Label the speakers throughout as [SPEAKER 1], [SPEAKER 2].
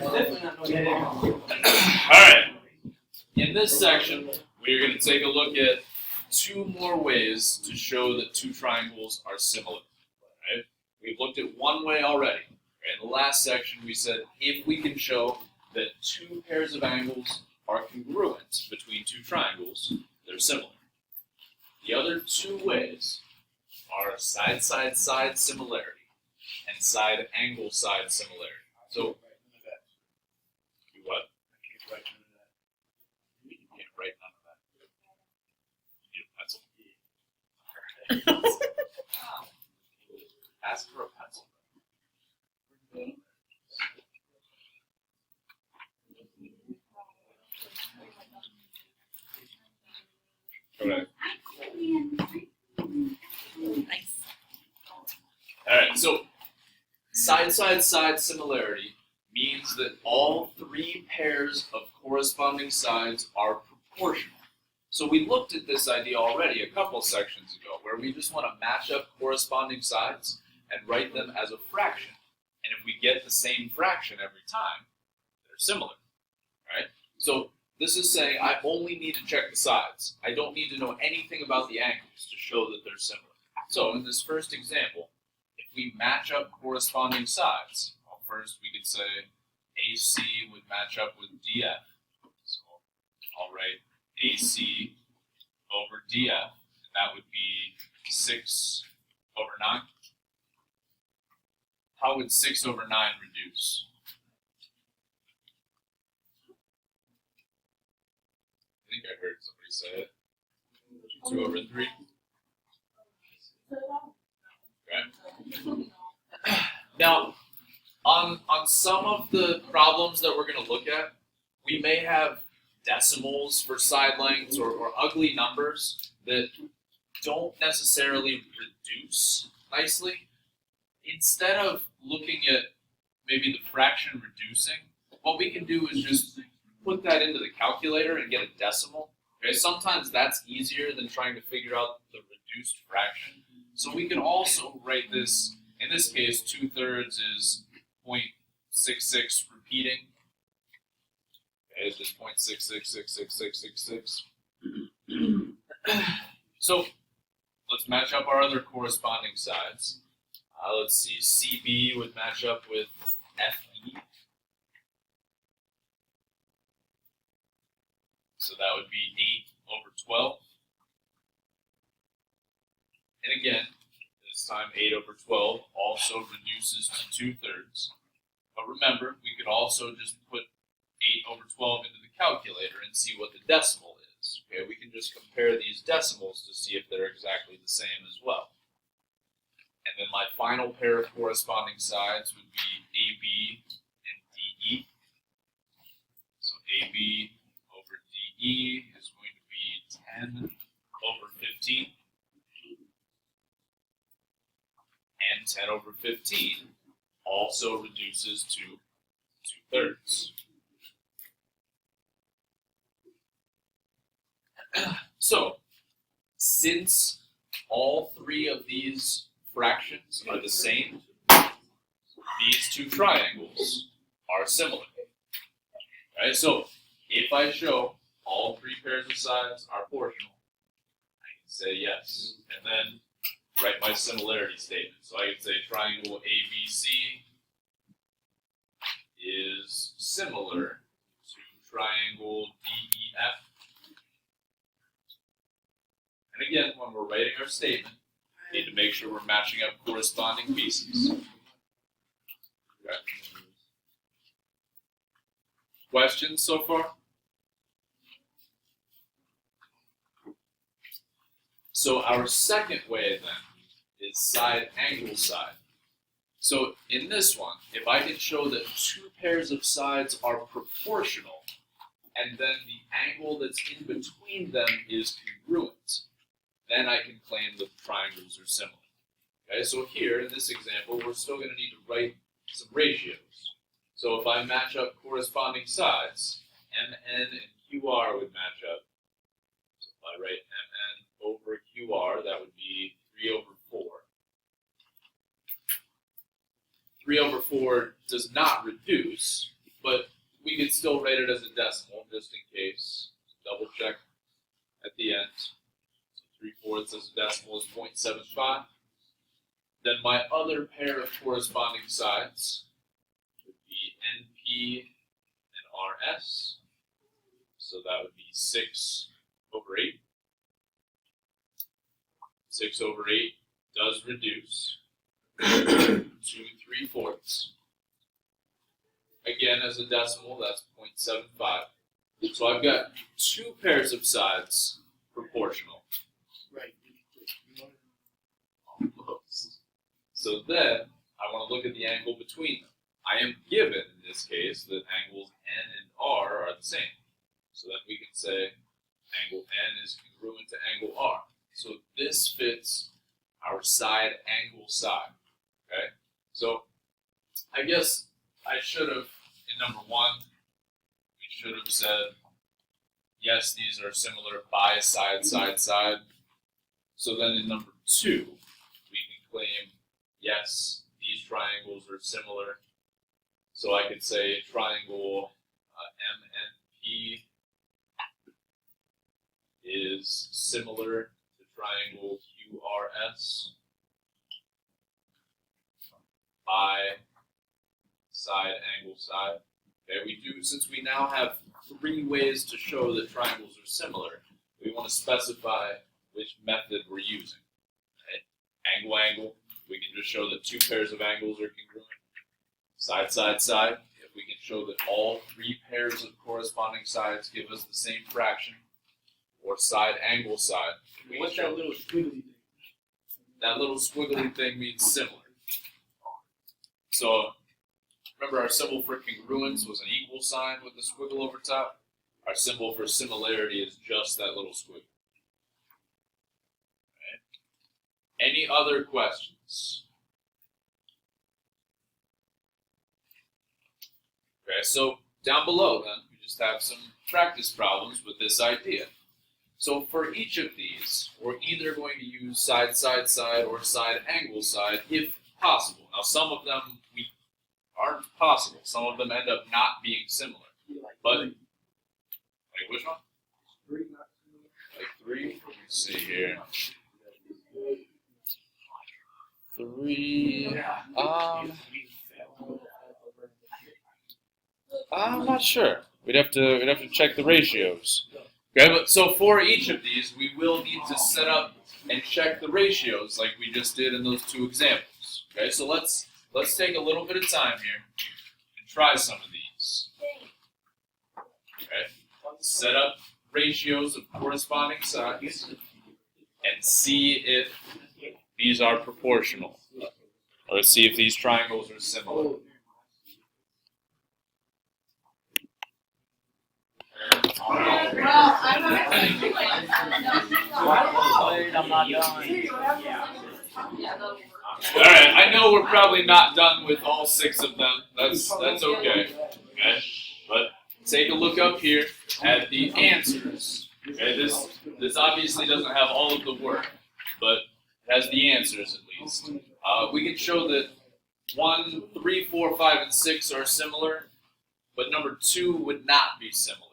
[SPEAKER 1] Alright, in this section, we're going to take a look at two more ways to show that two triangles are similar. Right? We've looked at one way already. In the last section, we said if we can show that two pairs of angles are congruent between two triangles, they're similar. The other two ways are side-side-side similarity and side-angle-side similarity. So, you what? You can't write none of that. You need a pencil. Ask for a pencil. Okay.
[SPEAKER 2] Nice.
[SPEAKER 1] Alright, so side-side-side similarity means that all three pairs of corresponding sides are proportional. So we looked at this idea already a couple sections ago, where we just want to match up corresponding sides and write them as a fraction. And if we get the same fraction every time, they're similar, right? So this is saying I only need to check the sides. I don't need to know anything about the angles to show that they're similar. So in this first example, if we match up corresponding sides, well, first we could say AC would match up with DF. So I'll write AC over DF, and that would be 6 over 9. How would 6 over 9 reduce? I think I heard somebody say it. 2 over 3. Okay. Now, on some of the problems that we're going to look at, we may have decimals for side lengths or ugly numbers that don't necessarily reduce nicely. Instead of looking at maybe the fraction reducing, what we can do is just put that into the calculator and get a decimal. Okay, sometimes that's easier than trying to figure out the reduced fraction. So we can also write this, in this case, 2/3 is 0.66 repeating. Okay, it's just 0.66666666. So let's match up our other corresponding sides. Let's see, CB would match up with FE. So that would be 8 over 12. And again, this time 8 over 12 also reduces to 2/3. But remember, we could also just put 8 over 12 into the calculator and see what the decimal is. Okay, we can just compare these decimals to see if they're exactly the same as well. And then my final pair of corresponding sides would be AB and DE. So AB over DE is going to be 10 over 15. And 10 over 15 also reduces to 2/3. So, since all three of these fractions are the same, these two triangles are similar. Right? So, if I show all three pairs of sides are proportional, I can say yes, and then write my similarity statement. So I can say triangle ABC is similar to triangle DEF. And again, when we're writing our statement, we need to make sure we're matching up corresponding pieces. Okay. Questions so far? So our second way then is side angle side. So in this one, if I can show that two pairs of sides are proportional, and then the angle that's in between them is congruent, then I can claim that triangles are similar. Okay, so here in this example, we're still going to need to write some ratios. So if I match up corresponding sides, MN and QR would match up. So if I write MN over QR, that would be 3 over 4. 3 over 4 does not reduce, but you could still write it as a decimal, just in case. Double check at the end. So 3/4 as a decimal is 0.75. Then my other pair of corresponding sides would be NP and RS. So that would be 6/8. 6/8 does reduce to 3/4. Again, as a decimal, that's 0.75. So I've got two pairs of sides proportional.
[SPEAKER 2] Right.
[SPEAKER 1] Almost. So then, I want to look at the angle between them. I am given, in this case, that angles N and R are the same. So then we can say angle N is congruent to angle R. So this fits our side angle side. Okay? So I guess I should have, in number 1, we should have said, yes, these are similar by side, side, side. So then in number 2, we can claim, yes, these triangles are similar. So I could say triangle MNP is similar to triangle QRS by side angle side. Okay, we do, since we now have 3 ways to show that triangles are similar, we want to specify which method we're using. Right? Angle, angle, we can just show that 2 pairs of angles are congruent. Side, side, side, if we can show that all 3 pairs of corresponding sides give us the same fraction. Or side angle side.
[SPEAKER 2] What's that little squiggly thing?
[SPEAKER 1] That little squiggly thing means similar. So remember, our symbol for congruence was an equal sign with the squiggle over top. Our symbol for similarity is just that little squiggle. Okay. Any other questions? Okay, so down below then, we just have some practice problems with this idea. So for each of these, we're either going to use side, side, side, or side angle side, if possible. Now some of them aren't possible. Some of them end up not being similar. But, like which one? Like 3? Let me see here. 3, I'm not sure. We'd have to check the ratios. Okay, but so for each of these, we will need to set up and check the ratios like we just did in those 2 examples. Okay, so let's take a little bit of time here and try some of these. Okay, set up ratios of corresponding sides and see if these are proportional. Or let's see if these triangles are similar.
[SPEAKER 3] I'm not done.
[SPEAKER 1] Alright, I know we're probably not done with all 6 of them. That's okay. Okay? But take a look up here at the answers. Okay, this obviously doesn't have all of the work, but it has the answers at least. We can show that 1, 3, 4, 5, and 6 are similar, but number 2 would not be similar.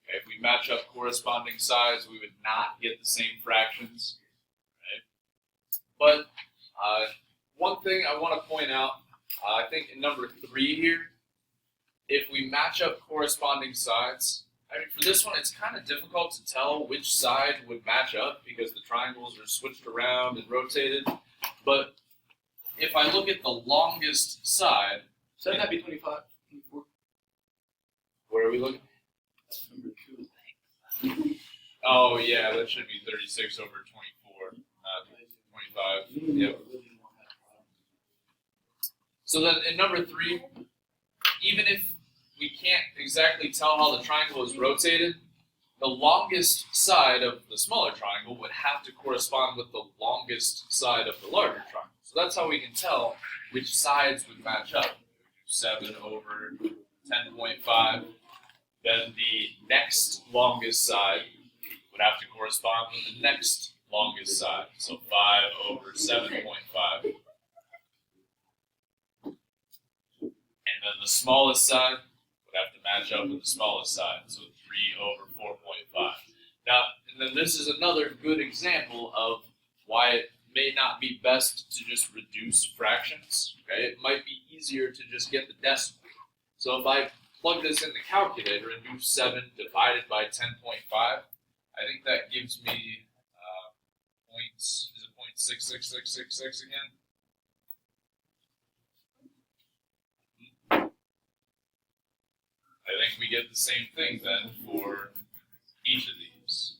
[SPEAKER 1] Okay, if we match up corresponding sides, we would not get the same fractions. Right? But one thing I want to point out, I think in number 3 here, if we match up corresponding sides, I mean, for this one, it's kind of difficult to tell which side would match up because the triangles are switched around and rotated. But if I look at the longest side,
[SPEAKER 2] So that'd be 25. 24.
[SPEAKER 1] where are we looking?
[SPEAKER 2] Number 2.
[SPEAKER 1] Oh, yeah, that should be 36 over 24, not 25. Yep. So then in number 3, even if we can't exactly tell how the triangle is rotated, the longest side of the smaller triangle would have to correspond with the longest side of the larger triangle. So that's how we can tell which sides would match up. 7 over 10.5. Then the next longest side would have to correspond with the next longest side. So 5 over 7.5. And then the smallest side would have to match up with the smallest side, so 3 over 4.5. Now, and then this is another good example of why it may not be best to just reduce fractions. Okay, it might be easier to just get the decimal. So if I plug this in the calculator and do 7 divided by 10.5, I think that gives me points. Is it 0.66666 again? I think we get the same thing then for each of these.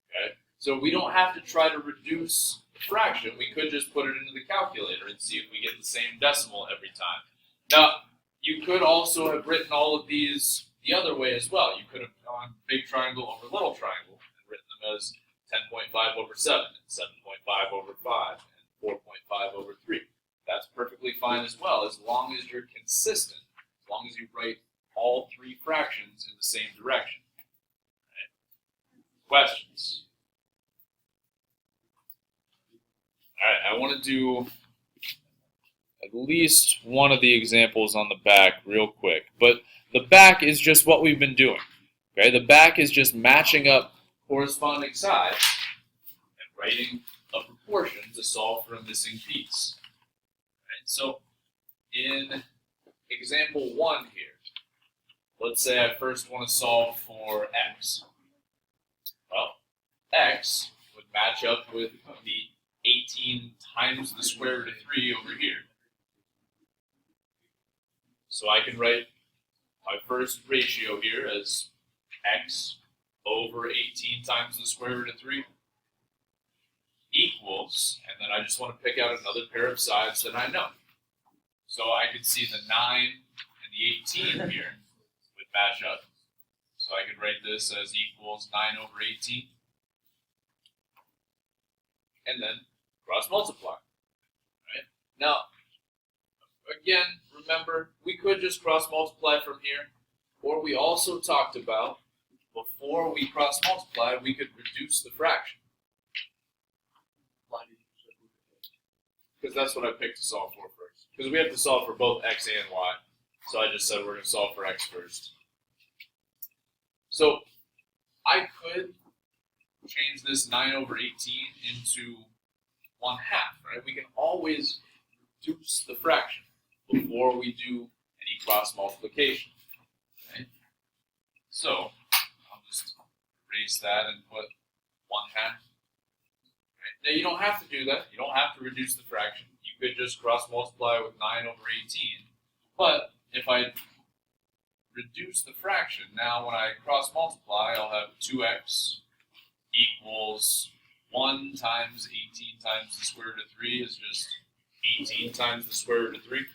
[SPEAKER 1] Okay, so we don't have to try to reduce the fraction. We could just put it into the calculator and see if we get the same decimal every time. Now, you could also have written all of these the other way as well. You could have gone big triangle over little triangle and written them as 10.5 over 7, and 7.5 over 5, and 4.5 over 3. That's perfectly fine as well, as long as you're consistent, as long as you write all three fractions in the same direction. Right. Questions? All right, I want to do at least one of the examples on the back real quick. But the back is just what we've been doing. Okay, the back is just matching up corresponding sides and writing a proportion to solve for a missing piece. Right, so in example 1 here, let's say I first want to solve for x. Well, x would match up with the 18 times the square root of 3 over here. So I can write my first ratio here as x over 18 times the square root of 3 equals, and then I just want to pick out another pair of sides that I know. So I could see the 9 and the 18 here would match up. So I could write this as equals 9 over 18. And then cross multiply. Right? Now, again, remember, we could just cross multiply from here, or we also talked about before we cross multiply, we could reduce the fraction. Because that's what I picked to solve for first. Because we have to solve for both x and y. So I just said we're going to solve for x first. So I could change this 9 over 18 into 1/2, right? We can always reduce the fraction before we do any cross multiplication. Right? So I'll just erase that and put 1/2. Right? Now you don't have to do that. You don't have to reduce the fraction. You could just cross multiply with 9 over 18. But if I reduce the fraction, now when I cross multiply, I'll have 2x equals 1 times 18 times the square root of 3 is just 18 times the square root of 3.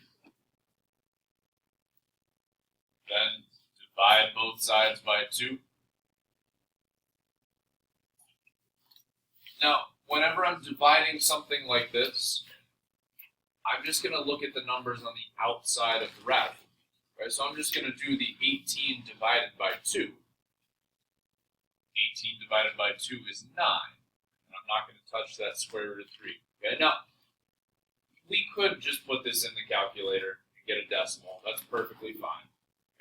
[SPEAKER 1] Then divide both sides by 2. Now, whenever I'm dividing something like this, I'm just going to look at the numbers on the outside of the radical. Right? So I'm just going to do the 18 divided by 2. 18 divided by 2 is 9. And I'm not going to touch that square root of 3. Okay? Now, we could just put this in the calculator and get a decimal. That's perfectly fine.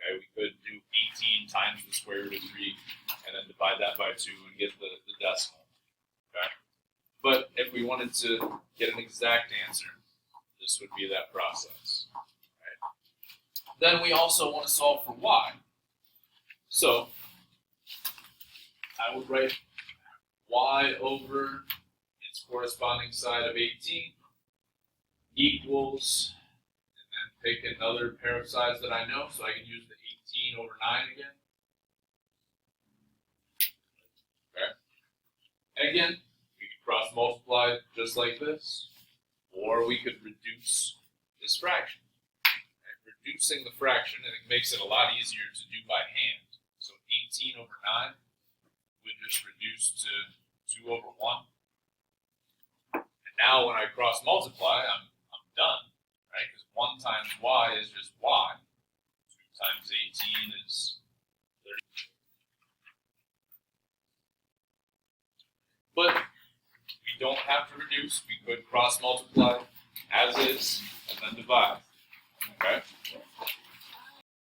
[SPEAKER 1] Okay? We could do 18 times the square root of 3 and then divide that by 2 and get the decimal. Okay? But if we wanted to get an exact answer, this would be that process. Right? Then we also want to solve for y. So I would write y over its corresponding side of 18 equals, and then pick another pair of sides that I know, so I can use the 18 over 9 again. Okay. And again, we could cross multiply just like this, or we could reduce this fraction. And reducing the fraction, I think, makes it a lot easier to do by hand. So 18 over 9 would just reduce to 2 over 1. And now when I cross multiply, I'm done, right? Because 1 times y is just y. 2 times 18 is 30. But we don't have to reduce. We could cross multiply as is and then divide. Okay?